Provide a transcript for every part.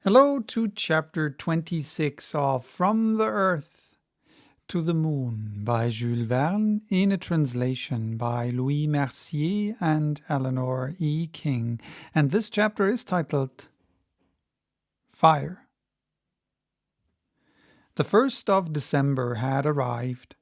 Hello to chapter 26 of From the Earth to the Moon by Jule Verne in a translation by Louis Mercier and Eleanor E. King. And this chapter is titled Fire. The 1st of December had arrived,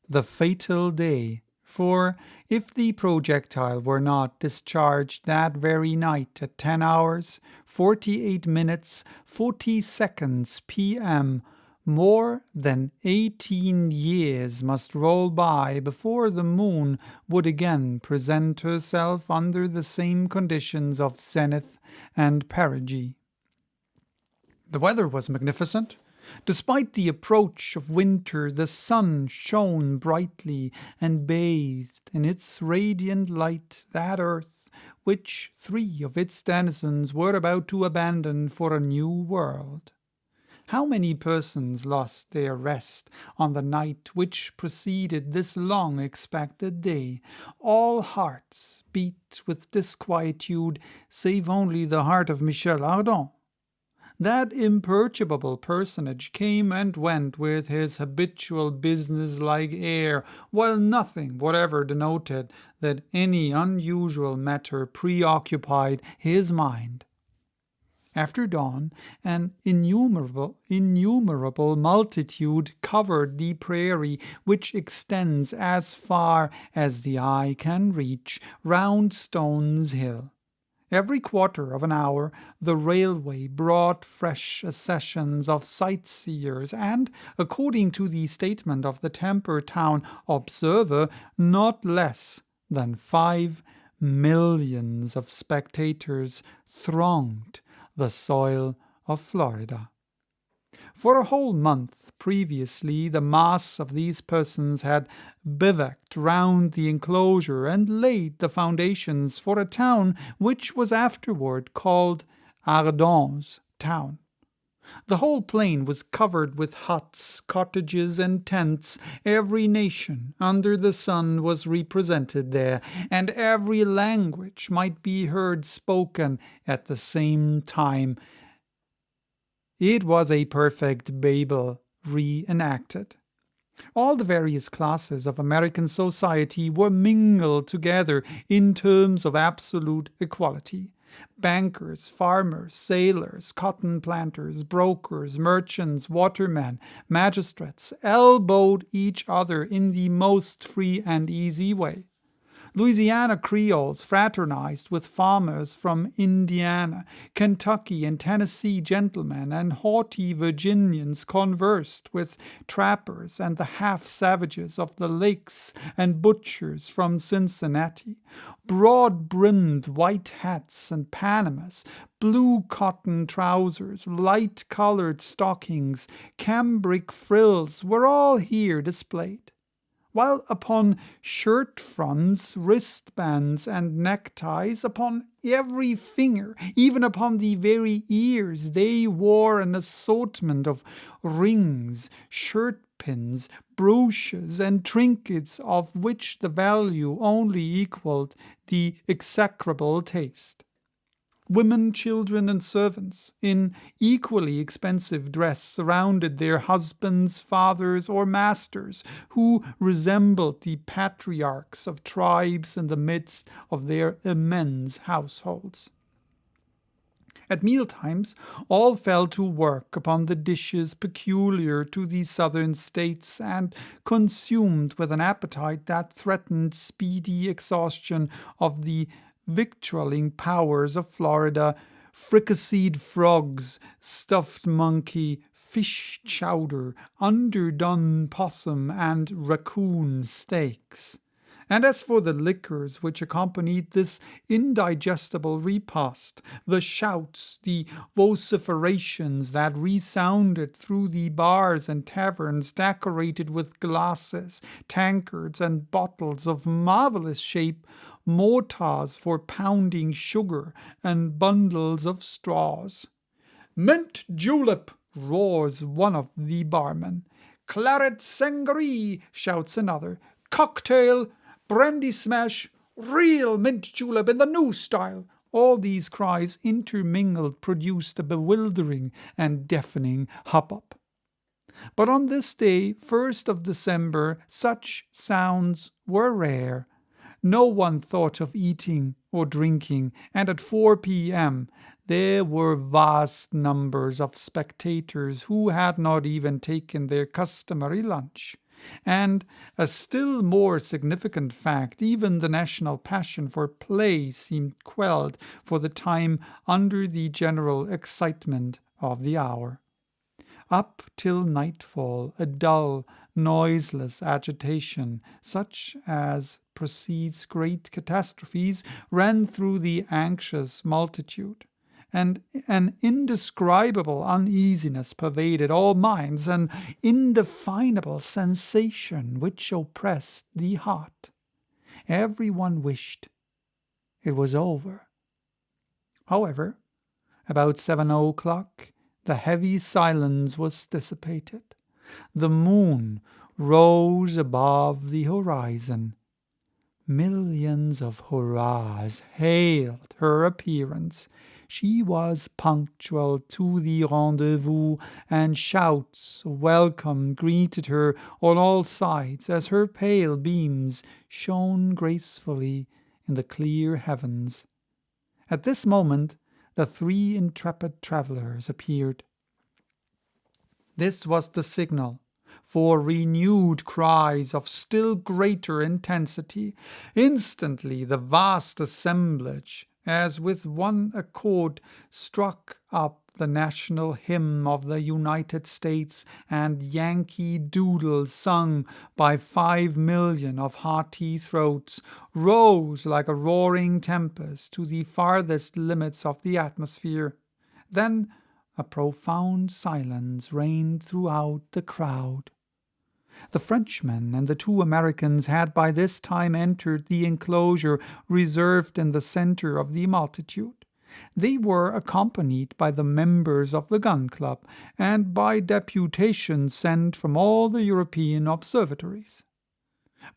the fatal day, for if the projectile were not discharged that very night at 10 hours, 48 minutes, 40 seconds p.m., more than 18 years must roll by before the moon would again present herself under the same conditions of zenith and perigee. The weather was magnificent. Despite the approach of winter, the sun shone brightly and bathed in its radiant light that earth which 3 of its denizens were about to abandon for a new world. How many persons lost their rest on the night which preceded this long-expected day? All hearts beat with disquietude, save only the heart of Michel Ardan. That imperturbable personage came and went with his habitual business-like air, while nothing whatever denoted that any unusual matter preoccupied his mind. After dawn, an innumerable multitude covered the prairie, which extends as far as the eye can reach round Stone's Hill. Every quarter of an hour the railway brought fresh accessions of sightseers, and, according to the statement of the Temper Town Observer, not less than 5 millions of spectators thronged the soil of Florida. For a whole month previously, the mass of these persons had bivouacked round the enclosure and laid the foundations for a town which was afterward called Ardan's town. The whole plain was covered with huts, cottages, and tents. Every nation under the sun was represented there, and every language might be heard spoken at the same time. It was a perfect Babel reenacted. All the various classes of American society were mingled together in terms of absolute equality. Bankers, farmers, sailors, cotton planters, brokers, merchants, watermen, magistrates elbowed each other in the most free and easy way. Louisiana Creoles fraternized with farmers from Indiana. Kentucky and Tennessee gentlemen and haughty Virginians conversed with trappers and the half-savages of the lakes and butchers from Cincinnati. Broad-brimmed white hats and Panamas, blue cotton trousers, light-colored stockings, cambric frills were all here displayed, while upon shirt fronts, wristbands, and neckties, upon every finger, even upon the very ears, they wore an assortment of rings, shirt-pins, brooches, and trinkets of which the value only equalled the execrable taste. Women, children, and servants, in equally expensive dress, surrounded their husbands, fathers, or masters, who resembled the patriarchs of tribes in the midst of their immense households. At mealtimes, all fell to work upon the dishes peculiar to the southern states, and consumed with an appetite that threatened speedy exhaustion of the victualling powers of Florida, fricasseed frogs, stuffed monkey, fish chowder, underdone possum, and raccoon steaks. And as for the liquors which accompanied this indigestible repast, the shouts, the vociferations that resounded through the bars and taverns decorated with glasses, tankards, and bottles of marvelous shape, mortars for pounding sugar, and bundles of straws. "Mint julep!" roars one of the barmen. "Claret sangaree!" shouts another. "Cocktail! Brandy smash! Real mint julep in the new style! All these cries intermingled produced a bewildering and deafening hubbub. But on this day, 1st of December, such sounds were rare. No one thought of eating or drinking, and at 4 p.m. there were vast numbers of spectators who had not even taken their customary lunch. And, a still more significant fact, even the national passion for play seemed quelled for the time under the general excitement of the hour. Up till nightfall, a dull, noiseless agitation, such as precedes great catastrophes, ran through the anxious multitude, and an indescribable uneasiness pervaded all minds, an indefinable sensation which oppressed the heart. Every one wished it was over. However, about 7 o'clock, the heavy silence was dissipated. The moon rose above the horizon. Millions of hurrahs hailed her appearance. She was punctual to the rendezvous, and shouts of welcome greeted her on all sides as her pale beams shone gracefully in the clear heavens. At this moment, the 3 intrepid travellers appeared. This was the signal for renewed cries of still greater intensity. Instantly the vast assemblage, as with one accord, struck up the national hymn of the United States, and Yankee Doodle, sung by 5 million of hearty throats, rose like a roaring tempest to the farthest limits of the atmosphere. Then a profound silence reigned throughout the crowd. The Frenchman and the 2 Americans had by this time entered the enclosure reserved in the centre of the multitude. They were accompanied by the members of the gun club, and by deputations sent from all the European observatories.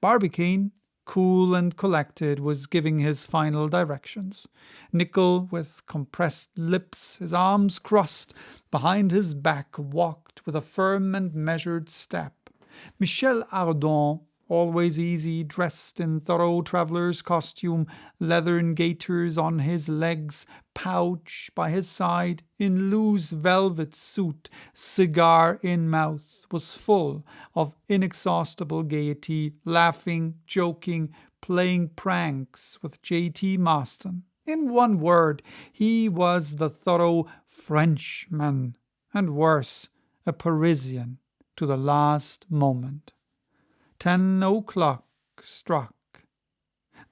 Barbicane, cool and collected, was giving his final directions. Nicholl, with compressed lips, his arms crossed behind his back, walked with a firm and measured step. Michel Ardan, always easy, dressed in thorough traveller's costume, leathern gaiters on his legs, pouch by his side, in loose velvet suit, cigar in mouth, was full of inexhaustible gaiety, laughing, joking, playing pranks with J.T. Maston. In one word, he was the thorough Frenchman, and worse, a Parisian, to the last moment. 10 o'clock struck.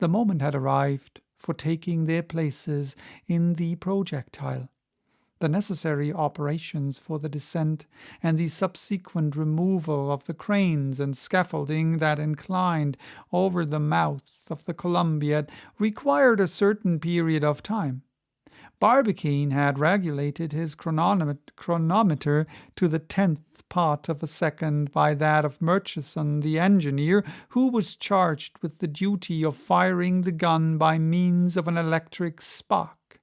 The moment had arrived for taking their places in the projectile. The necessary operations for the descent and the subsequent removal of the cranes and scaffolding that inclined over the mouth of the Columbiad required a certain period of time. Barbicane had regulated his chronometer to the 10th part of a second by that of Murchison the engineer, who was charged with the duty of firing the gun by means of an electric spark.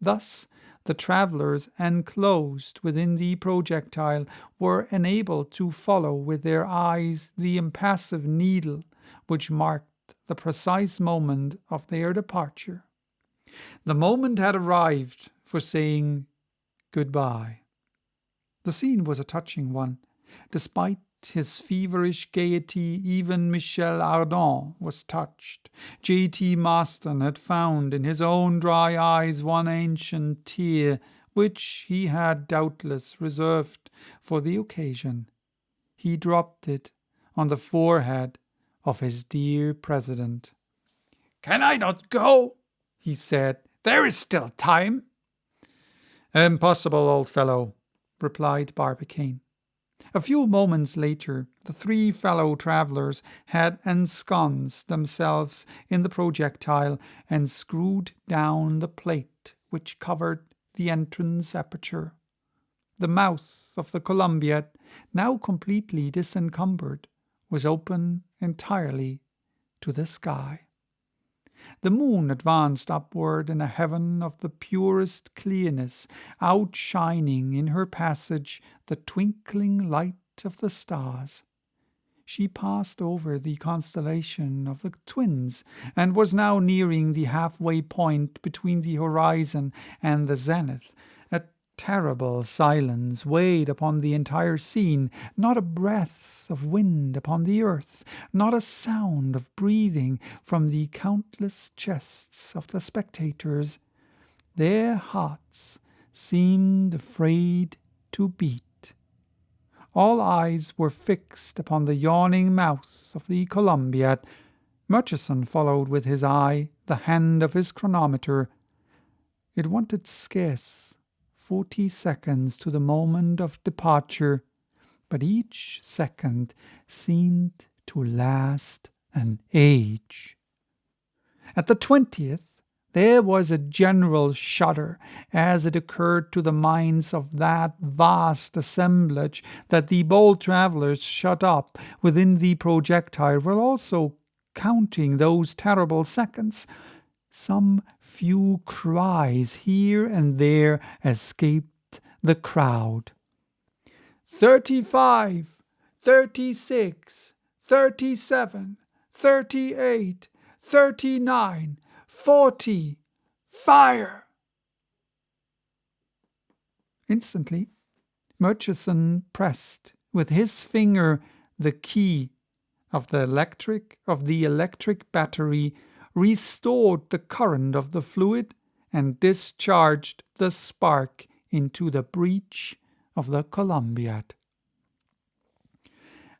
Thus, the travellers enclosed within the projectile were enabled to follow with their eyes the impassive needle which marked the precise moment of their departure. The moment had arrived for saying goodbye. The scene was a touching one. Despite his feverish gaiety, even Michel Ardan was touched. J.T. Maston had found in his own dry eyes one ancient tear, which he had doubtless reserved for the occasion. He dropped it on the forehead of his dear president. "Can I not go?" he said. "There is still time." "Impossible, old fellow," replied Barbicane. A few moments later, the 3 fellow travellers had ensconced themselves in the projectile and screwed down the plate which covered the entrance aperture. The mouth of the Columbiad, now completely disencumbered, was open entirely to the sky. The moon advanced upward in a heaven of the purest clearness, outshining in her passage the twinkling light of the stars. She passed over the constellation of the Twins, and was now nearing the halfway point between the horizon and the zenith. A terrible silence weighed upon the entire scene, not a breath of wind upon the earth, not a sound of breathing from the countless chests of the spectators. Their hearts seemed afraid to beat. All eyes were fixed upon the yawning mouth of the Columbiad. Murchison followed with his eye the hand of his chronometer. It wanted scarce 40 seconds to the moment of departure, but each second seemed to last an age. At the 20th, there was a general shudder, as it occurred to the minds of that vast assemblage that the bold travellers shut up within the projectile were also counting those terrible seconds. Some few cries here and there escaped the crowd. 35, 36, 37, 38, 39, 40, fire! Instantly, Murchison pressed with his finger the key of the electric battery, restored the current of the fluid, and discharged the spark into the breech of the Columbiad.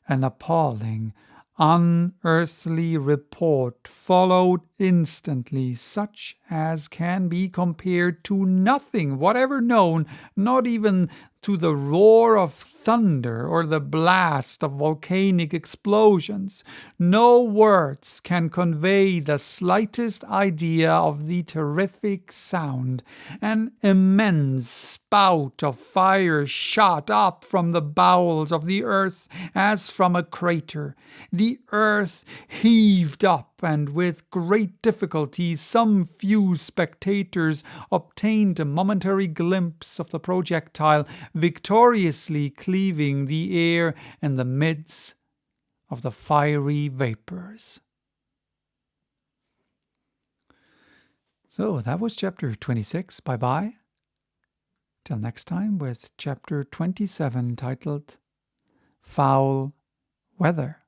An appalling, unearthly report followed instantly, such as can be compared to nothing whatever known, not even to the roar of thunder or the blast of volcanic explosions. No words can convey the slightest idea of the terrific sound. An immense spout of fire shot up from the bowels of the earth as from a crater. The earth heaved up, and with great difficulty some few spectators obtained a momentary glimpse of the projectile victoriously cleaving the air in the midst of the fiery vapors. So that was chapter 26. Bye-bye. Till next time with chapter 27, titled Foul Weather.